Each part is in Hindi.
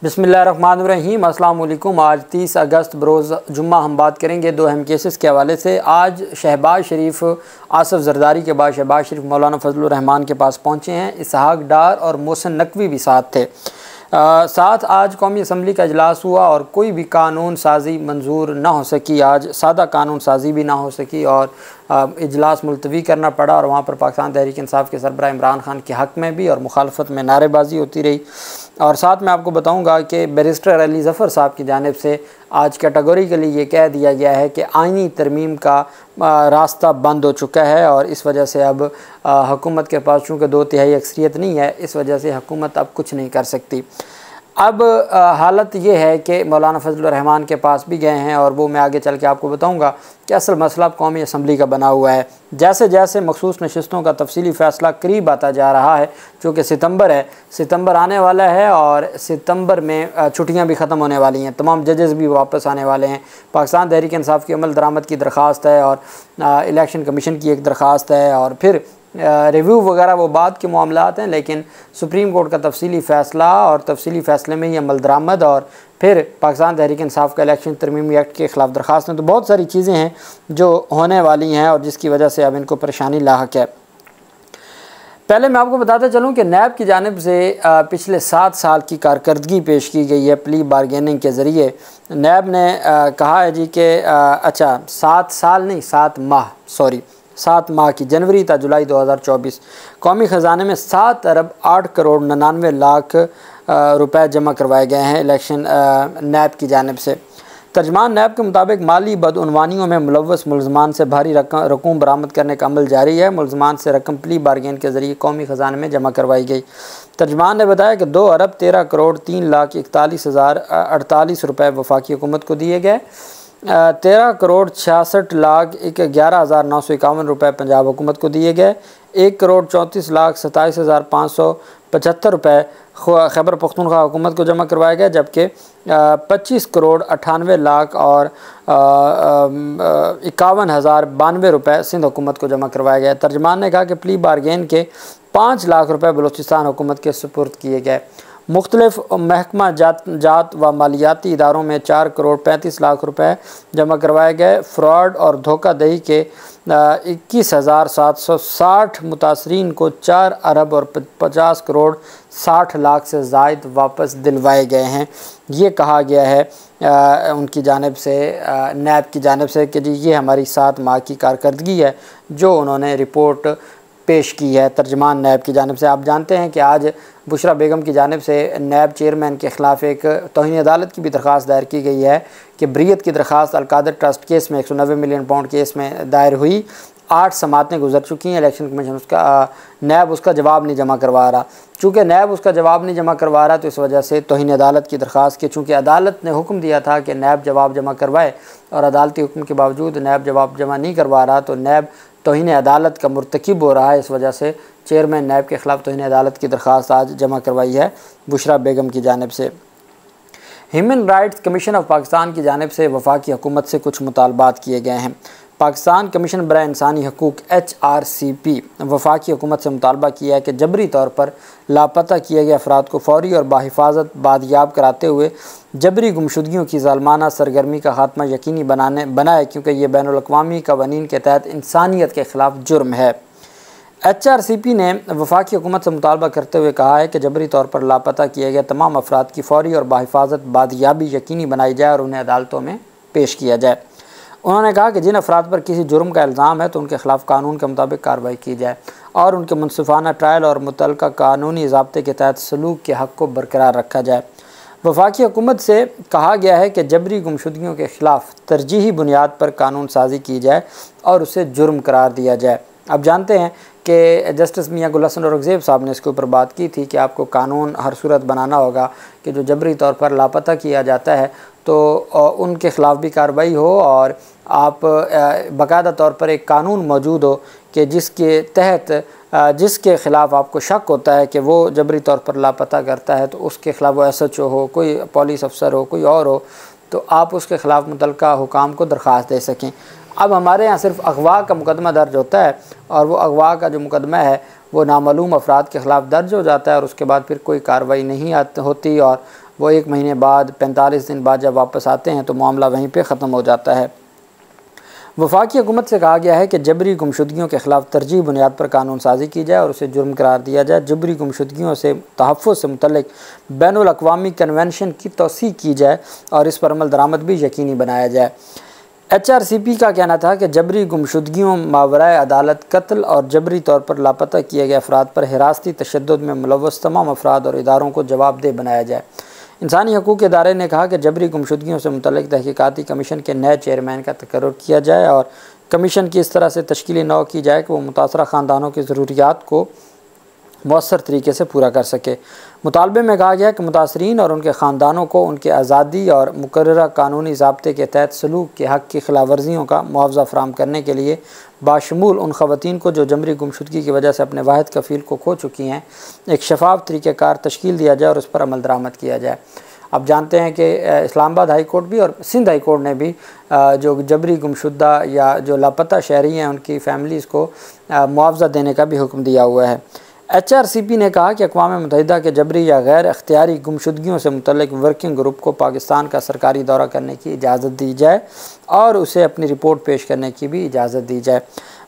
बिस्मिल्लाहिर्रहमानिर्रहीम। अस्सलाम वालेकुम। आज 30 अगस्त बरोज़ जुम्मा हम बात करेंगे दो अहम केसेस के हवाले से। आज शहबाज शरीफ आसफ़ ज़रदारी के बाद शहबाज शरीफ मौलाना फजलुर रहमान के पास पहुँचे हैं। इसहाक डार और मोहसिन नकवी भी साथ थे। साथ आज कौमी असम्बली का इजलास हुआ और कोई भी कानून साजी मंजूर ना हो सकी। आज सादा कानून साजी भी ना हो सकी और इजलास मुलतवी करना पड़ा और वहाँ पर पाकिस्तान तहरीक इंसाफ के सरबराह इमरान खान के हक़ में भी और मुखालफत में नारेबाजी होती रही। और साथ में आपको बताऊँगा कि बैरिस्टर अली ज़फ़र साहब की जानिब से आज कैटेगोरिकली ये कह दिया गया है कि आइनी तरमीम का रास्ता बंद हो चुका है और इस वजह से अब हुकूमत के पास चूँकि 2/3 अक्सरियत नहीं है, इस वजह से हुकूमत अब कुछ नहीं कर सकती। अब हालत ये है कि मौलाना फजलुर रहमान के पास भी गए हैं और वो मैं आगे चल के आपको बताऊंगा कि असल मसला कौमी असम्बली का बना हुआ है। जैसे जैसे मखसूस नशिस्तों का तफसीली फ़ैसला करीब आता जा रहा है, चूँकि सितंबर है, सितंबर आने वाला है और सितंबर में छुट्टियां भी ख़त्म होने वाली हैं, तमाम जजेस भी वापस आने वाले हैं। पाकिस्तान तहरीक इंसाफ की अमल दरामद की दरख्वास्त है और इलेक्शन कमीशन की एक दरख्वास्त है और फिर रिव्यू वगैरह वो बाद के मामलात हैं, लेकिन सुप्रीम कोर्ट का तफसीली फ़ैसला और तफसीली फ़ैसले में ही अमल दरामद और फिर पाकिस्तान तहरीक इंसाफ का इलेक्शन तरमीमी एक्ट के ख़िलाफ़ दरख्वास्त हैं। तो बहुत सारी चीज़ें हैं जो होने वाली हैं और जिसकी वजह से अब इनको परेशानी लाहक है। पहले मैं आपको बताता चलूँ कि नैब की जानिब से पिछले 7 साल की कारकर्दगी पेश की गई है प्ली बारगेनिंग के ज़रिए। नैब ने कहा है जी कि 7 माह की जनवरी था जुलाई 2024 कौमी ख़जाने में 7 अरब 8 करोड़ 99 लाख रुपए जमा करवाए गए हैं इलेक्शन नैब की जानिब से। तर्जमान नैब के मुताबिक माली बदउनवानियों में मुलव्वस मुलजमान से भारी रकूम बरामद करने का अमल जारी है। मुलजमान से रकम प्ली बारगेन के ज़रिए कौमी ख़जाने में जमा करवाई गई। तर्जमान ने बताया कि 2 अरब 13 करोड़ 3 लाख 41,048 रुपये वफाकी हुकूमत को दिए गए। 13 करोड़ 66 लाख 11,951 रुपये पंजाब हुकूमत को दिए गए। 1 करोड़ 34 लाख 27,575 रुपये खैबर पख्तूनख्वा हुकूमत को जमा करवाए गए, जबकि 25 करोड़ 98 लाख और 51,092 रुपये सिंध हुकूमत को जमा करवाए गए। तर्जमान ने कहा कि प्ली बारगेन के 5 लाख रुपये बलूचिस्तान हुकूमत के सुपुर्द किए गए। मुख्तलिफ महकमा जात व मालियाती इदारों में 4 करोड़ 35 लाख रुपए जमा करवाए गए। फ्रॉड और धोखाधड़ी के 21,760 मुतासरीन को 4 अरब और 50 करोड़ 60 लाख से ज़ायद वापस दिलवाए गए हैं। ये कहा गया है उनकी जानिब से, नैब की जानिब से कि जी ये हमारी 7 माह की कारकर्दगी है जो उन्होंने रिपोर्ट पेश की है तर्जमान नैब की जानिब से। आप जानते हैं कि आज बुशरा बेगम की जानिब से नैब चेयरमैन के ख़िलाफ़ एक तौहीन अदालत की भी दरख्वास्त दायर की गई है कि बरीयत की दरख्वास्त अलकादर ट्रस्ट केस में 190 मिलियन पाउंड केस में दायर हुई। 8 समातें गुजर चुकी हैं, इलेक्शन कमीशन नैब उसका जवाब नहीं जमा करवा रहा। चूँकि नैब उसका जवाब नहीं जमा करवा रहा तो इस वजह से तौहीन अदालत की दरख्वास्त की, चूँकि अदालत ने हुक्म दिया था कि नैब जवाब जमा करवाए और अदालती हुक्म के बावजूद नैब जवाब जमा नहीं करवा रहा, तो नैब तौहीन अदालत का मुर्तकिब हो रहा है। इस वजह से चेयरमैन नैब के ख़िलाफ़ तौहीन अदालत की दरख्वास्त आज जमा करवाई है बुशरा बेगम की जानिब से। Human rights commission of Pakistan की जानिब से वफाकी हुकूमत से कुछ मुतालबात किए गए हैं। पाकिस्तान कमीशन बराए इंसानी हकूक़ HRCP वफाकी हुकूमत से मुतालबा किया है कि जबरी तौर पर लापता किए गए अफराद को फौरी और बाहिफाजत बादियाब कराते हुए जबरी गुमशुदगियों की ज़ालमाना सरगर्मी का खात्मा यकीनी बनाए, क्योंकि ये बैनुल-अक़वामी क़वानीन के तहत इंसानियत के ख़िलाफ़ जुर्म है। HRCP ने वफाकी हुकूमत से मुतालबा करते हुए कहा है कि जबरी तौर पर लापता किए गए तमाम अफराद की फौरी और बाहिफाजत बादियाबी यकीनी बनाई जाए और उन्हें अदालतों में पेश किया जाए। उन्होंने कहा कि जिन अफराद पर किसी जुर्म का इल्ज़ाम है तो उनके ख़िलाफ़ कानून के मुताबिक कार्रवाई की जाए और उनके मुनसिफाना ट्रायल और मुतल्लका कानूनी ज़ाब्ते के तहत सलूक के हक़ को बरकरार रखा जाए। वफाकी हुकूमत से कहा गया है कि जबरी गुमशुदगियों के ख़िलाफ़ तरजीही बुनियाद पर कानून साजी की जाए और उसे जुर्म करार दिया जाए। अब जानते हैं कि जस्टिस मियां गुल हसन औरंगज़ेब साहब ने इसके ऊपर बात की थी कि आपको कानून हर सूरत बनाना होगा कि जो जबरी तौर पर लापता किया जाता है तो उनके ख़िलाफ़ भी कार्रवाई हो और आप बाकायदा तौर पर एक कानून मौजूद हो कि जिसके तहत जिसके ख़िलाफ़ आपको शक होता है कि वो जबरी तौर पर लापता करता है तो उसके ख़िलाफ़ वो SHO हो, कोई पुलिस अफसर हो, कोई और हो, तो आप उसके ख़िलाफ़ मुतल्लिका हुकाम को दरख्वास्त दे सकें। अब हमारे यहाँ सिर्फ अगवा का मुकदमा दर्ज होता है और वो अगवा का जो मुकदमा है वो नामालूम अफराद के ख़िलाफ़ दर्ज हो जाता है और उसके बाद फिर कोई कार्रवाई नहीं होती और वो 1 महीने बाद 45 दिन बाद जब वापस आते हैं तो मामला वहीं पे ख़त्म हो जाता है। वफाकी हुकूमत से कहा गया है कि जबरी गुमशुदगियों के ख़िलाफ़ तरजीह बुनियाद पर कानून साजी की जाए और उसे जुर्म करार दिया जाए। जबरी गुमशुदगियों से तहफ़्फ़ुज़ से मुतल्लिक़ बैनुल अक़वामी कन्वेंशन की तौसीक़ की जाए और इस पर अमल दरामद भी यकीनी बनाया जाए। HRCP का कहना था कि जबरी गुमशुदगियों, मावराए अदालत कत्ल और जबरी तौर पर लापता किए गए अफराद पर हिरासती तशद्दुद में मुलव्वस तमाम अफराद और इदारों को जवाबदेह बनाया जाए। इंसानी हकूक़ के इदारे ने कहा कि जबरी गुमशुदगियों से मुतल्लिक़ तहक़ीक़ाती कमीशन के नए चेयरमैन का तकर्रुर किया जाए और कमीशन की इस तरह से तश्कील नौ की जाए कि वो मुतासरा ख़ानदानों की ज़रूरियात को मौसर तरीके से पूरा कर सके। मुतालबे में कहा गया कि मुतासरीन और उनके ख़ानदानों को उनके आज़ादी और मुकर्ररा कानूनी ज़ाब्ते के तहत सलूक के हक़ की खिलाफ वर्जियों का मुआवजा फ़राहम करने के लिए बाशमूल उन ख़वातीन को जो जबरी गुमशुदगी की वजह से अपने वाहिद कफ़ील को खो चुकी हैं, एक शफाफ तरीक़ेकार तश्कील दिया जाए और उस पर अमल दरामद किया जाए। अब जानते हैं कि इस्लामाबाद हाई कोर्ट भी और सिंध हाई कोर्ट ने भी जो जबरी गुमशुदा या जो लापता शहरी हैं उनकी फ़ैमिलीज़ को मुआवजा देने का भी हुक्म दिया हुआ है। HRCP ने कहा कि अक़वाम मुत्तहिदा के जबरी या गैर अख्तियारी गुमशुदगियों से मुतल्लिक़ वर्किंग ग्रुप को पाकिस्तान का सरकारी दौरा करने की इजाज़त दी जाए और उसे अपनी रिपोर्ट पेश करने की भी इजाज़त दी जाए।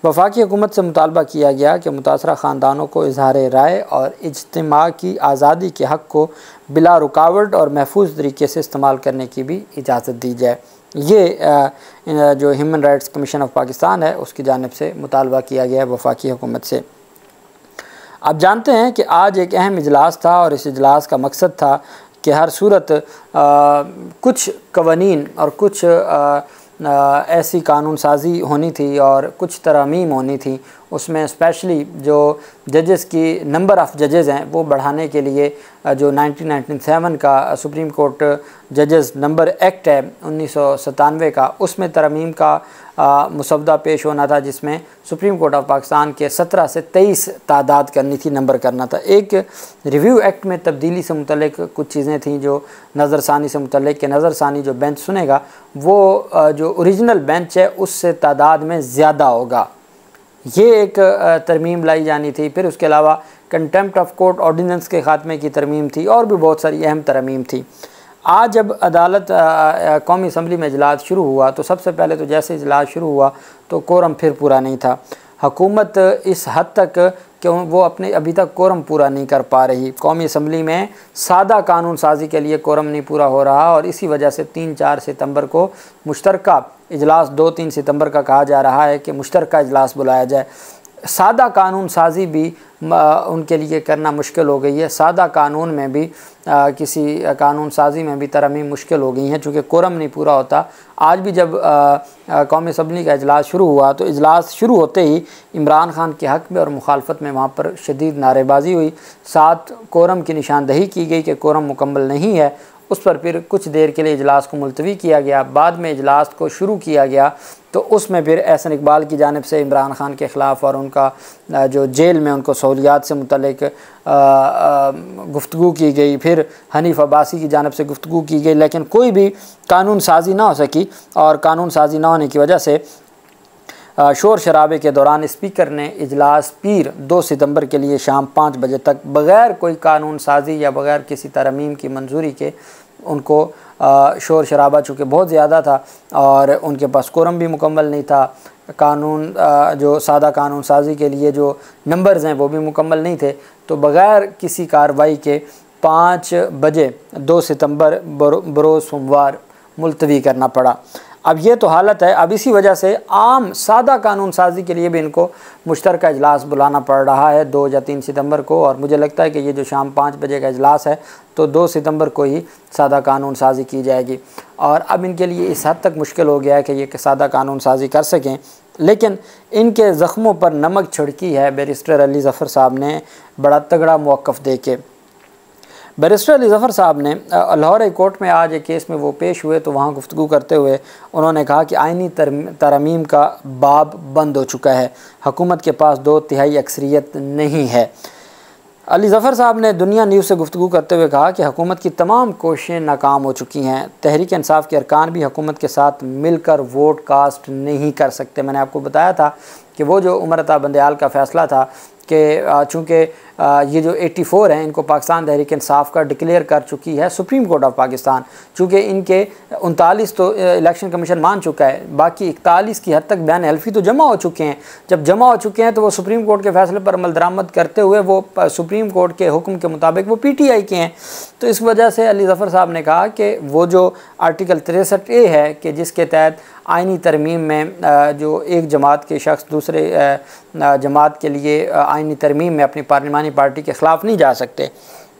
वफाकी हुकूमत से मुतालबा किया गया कि मुतासरा ख़ानदानों को इजहार राय और इज्तिमा की आज़ादी के हक़ को बिला रुकावट और महफूज तरीके से इस्तेमाल करने की भी इजाज़त दी जाए। ये जो human rights commission of Pakistan है उसकी जानिब से मुतालबा किया गया है वफाकी हुकूमत से। आप जानते हैं कि आज एक अहम इजलास था और इस इजलास का मकसद था कि हर सूरत कुछ कवानीन और कुछ ऐसी कानून साजी होनी थी और कुछ तरमीम होनी थी। उसमें स्पेशली जो जजेस की नंबर ऑफ़ जजेस हैं वो बढ़ाने के लिए जो 1997 का सुप्रीम कोर्ट जजेस नंबर एक्ट है 1997 का, उसमें तरमीम का मुसवदा पेश होना था, जिसमें सुप्रीम कोर्ट ऑफ पाकिस्तान के 17 से 23 तादाद करनी थी, नंबर करना था। एक रिव्यू एक्ट में तब्दीली से मुतल्लिक कुछ चीज़ें थी जो नज़रसानी से मुतल्लिक के नज़रसानी जो बेंच सुनेगा वो जो ओरिजिनल बेंच है उससे तादाद में ज़्यादा होगा, ये एक तरमीम लाई जानी थी। फिर उसके अलावा कंटेम्प्ट ऑफ कोर्ट ऑर्डिनेंस के ख़ात्मे की तरमीम थी और भी बहुत सारी अहम तरमीम थी। आज जब अदालत कौमी असम्बली में इजलास शुरू हुआ तो सबसे पहले तो जैसे इजलास शुरू हुआ तो कोरम फिर पूरा नहीं था। हुकूमत इस हद तक कि वो अपने अभी तक कोरम पूरा नहीं कर पा रही। कौमी असम्बली में सादा कानून साजी के लिए कोरम नहीं पूरा हो रहा और इसी वजह से 3-4 सितंबर को मुश्तरका इजलास 2-3 सितंबर का कहा जा रहा है कि मुश्तरका इजलास बुलाया जाए। सादा कानून साजी भी उनके लिए करना मुश्किल हो गई है। सादा कानून में भी किसी कानून साजी में भी तरमीम मुश्किल हो गई हैं चूँकि कोरम नहीं पूरा होता। आज भी जब कौमी असम्बली का इजलास शुरू हुआ तो इजलास शुरू होते ही इमरान खान के हक़ में और मुखालफत में वहाँ पर शदीद नारेबाजी हुई। साथ कोरम की निशानदही की गई कि कोरम मुकम्मल नहीं है। उस पर फिर कुछ देर के लिए इजलास को मुलतवी किया गया। बाद में इजलास को शुरू किया गया तो उसमें फिर एहसन इकबाल की जानिब से इमरान खान के ख़िलाफ़ और उनका जो जेल में उनको सहूलियात से मुतल्लिक गुफ्तगू की गई। फिर हनीफ अब्बासी की जानिब से गुफ्तगू की गई, लेकिन कोई भी कानून साजी ना हो सकी और कानून साजी ना होने की वजह से शोर शराबे के दौरान स्पीकर ने इजलास पीर 2 सितंबर के लिए शाम 5 बजे तक बग़ैर कोई कानून साजी या बग़ैर किसी तरमीम की मंजूरी के उनको शोर शराबा चूँकि बहुत ज़्यादा था और उनके पास कोरम भी मुकम्मल नहीं था, कानून जो सादा कानून साजी के लिए जो नंबर्स हैं वो भी मुकम्मल नहीं थे, तो बग़ैर किसी कार्रवाई के 5 बजे 2 सितंबर बरोज़ सोमवार मुलतवी करना पड़ा। अब ये तो हालत है। अब इसी वजह से आम सादा कानून साजी के लिए भी इनको मुश्तरका इजलास बुलाना पड़ रहा है 2 या 3 सितंबर को, और मुझे लगता है कि ये जो शाम 5 बजे का इजलास है तो 2 सितंबर को ही सादा कानून साजी की जाएगी। और अब इनके लिए इस हद तक मुश्किल हो गया है कि ये सादा कानून साजी कर सकें, लेकिन इनके ज़ख्मों पर नमक छिड़की है बैरिस्टर अली ज़फ़र साहब ने बड़ा तगड़ा मौक़िफ़ दे के। बैरिस्टर अली ज़फ़र साहब ने लाहौर हाई कोर्ट में आज एक केस में वो पेश हुए तो वहाँ गुफ्तगू करते हुए उन्होंने कहा कि आइनी तरमीम का बाब बंद हो चुका है, हुकूमत के पास 2/3 अक्सरियत नहीं है। अली ज़फ़र साहब ने दुनिया न्यूज़ से गुफ्तगू करते हुए कहा कि हुकूमत की तमाम कोशिशें नाकाम हो चुकी हैं। तहरीक इंसाफ के अरकान भी हुकूमत के साथ मिलकर वोट कास्ट नहीं कर सकते। मैंने आपको बताया था कि वो जो उमर अता बंदयाल का फ़ैसला था कि चूँकि ये जो 84 हैं इनको पाकिस्तान तहरीक इंसाफ का डिक्लेयर कर चुकी है सुप्रीम कोर्ट ऑफ पाकिस्तान। चूँकि इनके 39 तो इलेक्शन कमीशन मान चुका है, बाकी 41 की हद तक बयान हल्फी तो जमा हो चुके हैं। जब जमा हो चुके हैं तो वो सुप्रीम कोर्ट के फैसले पर अमल दरामद करते हुए वो सुप्रीम कोर्ट के हुक्म के मुताबिक वो PTI के हैं। तो इस वजह से अली ज़फ़र साहब ने कहा कि वो जो आर्टिकल 63A है कि जिसके तहत आइनी तरमीम में जो एक जमात के शख्स दूसरे जमात के लिए आइनी तरमीम में अपनी पार्लिमानी पार्टी के ख़िलाफ़ नहीं जा सकते,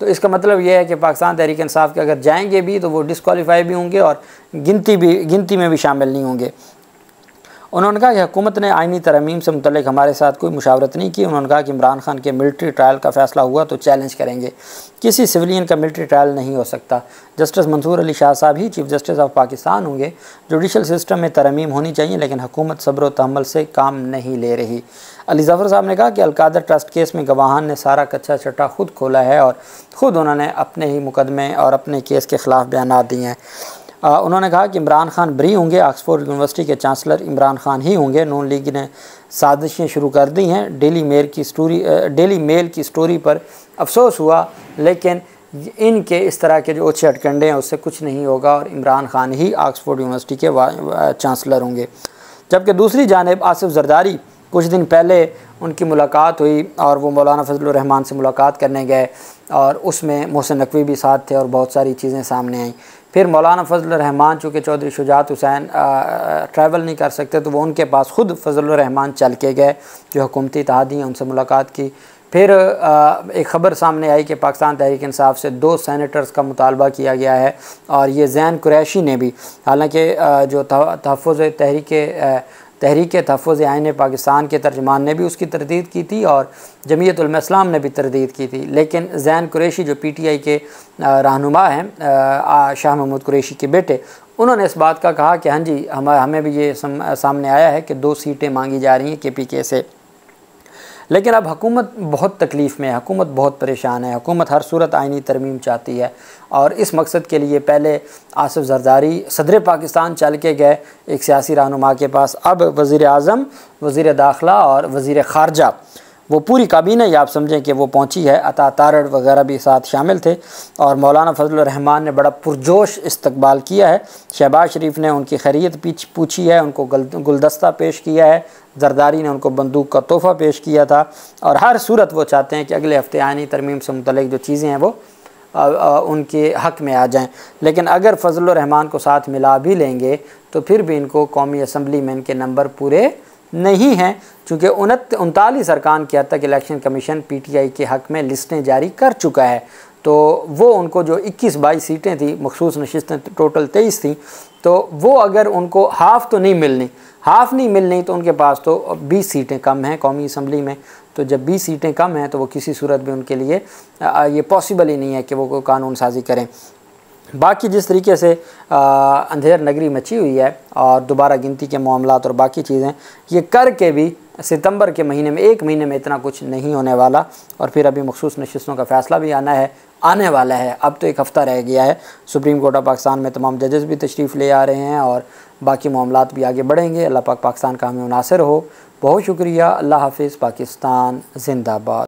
तो इसका मतलब यह है कि पाकिस्तान तहरीक इंसाफ के अगर जाएंगे भी तो वो डिस्क्वालीफाई भी होंगे और गिनती में भी शामिल नहीं होंगे। उन्होंने कहा कि हुकूमत ने आइनी तरमीम से मुतल्लिक हमारे साथ कोई मुशावरत नहीं की। उन्होंने कहा कि इमरान खान के मिलिट्री ट्रायल का फ़ैसला हुआ तो चैलेंज करेंगे, किसी सिविलियन का मिलिट्री ट्रायल नहीं हो सकता। जस्टिस मंसूर अली शाह साहब ही चीफ जस्टिस ऑफ पाकिस्तान होंगे। जुडिशल सिस्टम में तरमीम होनी चाहिए, लेकिन हुकूमत सब्र व तहम्मुल से काम नहीं ले रही। अली ज़फ़र साहब ने कहा कि अलकादर ट्रस्ट केस में गवाहान ने सारा कच्चा चट्टा खुद खोला है और ख़ुद उन्होंने अपने ही मुकदमे और अपने केस के ख़िलाफ़ बयान दिए हैं। उन्होंने कहा कि इमरान खान बरी होंगे, ऑक्सफोर्ड यूनिवर्सिटी के चांसलर इमरान खान ही होंगे। नून लीग ने साजिशें शुरू कर दी हैं। डेली मेल की स्टोरी पर अफसोस हुआ, लेकिन इनके इस तरह के जो ओछे हटकंडे हैं उससे कुछ नहीं होगा और इमरान खान ही ऑक्सफोर्ड यूनिवर्सिटी के चांसलर होंगे। जबकि दूसरी जानिब आसिफ जरदारी, कुछ दिन पहले उनकी मुलाकात हुई और वो मौलाना फजलुर रहमान से मुलाकात करने गए और उसमें मोहसिन नकवी भी साथ थे और बहुत सारी चीज़ें सामने आईं। फिर मौलाना फजलुर रहमान चूँकि चौधरी शुजात हुसैन ट्रैवल नहीं कर सकते तो वो उनके पास ख़ुद फजलुर रहमान चल के गए जो हुकूमती इत्तेहादी हैं, उनसे मुलाकात की। फिर एक ख़बर सामने आई कि पाकिस्तान तहरीक इंसाफ से 2 सेनेटर्स का मुतालबा किया गया है और ये ज़ैन कुरैशी ने भी, हालांकि जो तहरीक तहफ़्फ़ुज़ आईन पाकिस्तान के तर्जमान ने भी उसकी तरदीद की थी और जमीयत उलमा इस्लाम ने भी तरदीद की थी, लेकिन ज़ैन कुरैशी जो PTI के रहनुमा हैं, शाह महमूद कुरैशी के बेटे, उन्होंने इस बात का कहा कि हाँ जी हमें भी ये सामने आया है कि 2 सीटें मांगी जा रही हैं KPK से। लेकिन अब हुकूमत बहुत तकलीफ़ में है, हुकूमत बहुत परेशान है। हुकूमत हर सूरत आइनी तरमीम चाहती है और इस मकसद के लिए पहले आसिफ जरदारी सदर पाकिस्तान चल के गए एक सियासी रहनुमा के पास। अब वज़ीर आज़म, वज़ीर दाखिला और वज़ीर ख़ारजा, वो पूरी काबीना ही आप समझें कि वो पहुंची है। अता तारड़ वगैरह भी साथ शामिल थे और मौलाना फजलुर रहमान ने बड़ा पुरजोश इस्तकबाल किया है। शहबाज शरीफ ने उनकी खैरियत पूछी है, उनको गुलदस्ता पेश किया है। जरदारी ने उनको बंदूक का तोहफ़ा पेश किया था और हर सूरत वो चाहते हैं कि अगले हफ्ते आइनी तरमीम से मुतल्लिक़ जो चीज़ें हैं वो उनके हक़ में आ जाएं। लेकिन अगर फजलुर रहमान को साथ मिला भी लेंगे तो फिर भी इनको कौमी असम्बली में इनके नंबर पूरे नहीं हैं, चूँकि 39 अरकान के हद तक इलेक्शन कमीशन PTI के हक़ में लिस्टें जारी कर चुका है। तो वो उनको जो 21-22 सीटें थी, मखसूस नशिस्तें टोटल 23 थी, तो वो अगर उनको हाफ़ नहीं मिलनी तो उनके पास तो 20 सीटें कम हैं कौमी असम्बली में। तो जब 20 सीटें कम हैं तो वो किसी सूरत भी उनके लिए ये पॉसिबल ही नहीं है कि वो कोई कानून साजी करें। बाकी जिस तरीके से अंधेर नगरी मची हुई है और दोबारा गिनती के मामलात और बाकी चीज़ें ये करके भी सितंबर के महीने में, 1 महीने में इतना कुछ नहीं होने वाला और फिर अभी मखसूस नशिस्तों का फ़ैसला भी आने वाला है। अब तो 1 हफ़्ता रह गया है। सुप्रीम कोर्ट ऑफ पाकिस्तान में तमाम जजेस भी तशरीफ़ ले आ रहे हैं और बाकी मामलात भी आगे बढ़ेंगे। अल्लाह पाक पाकिस्तान का हमें मुनासिर हो। बहुत शुक्रिया। अल्लाह हाफ़िज़। पाकिस्तान ज़िंदाबाद।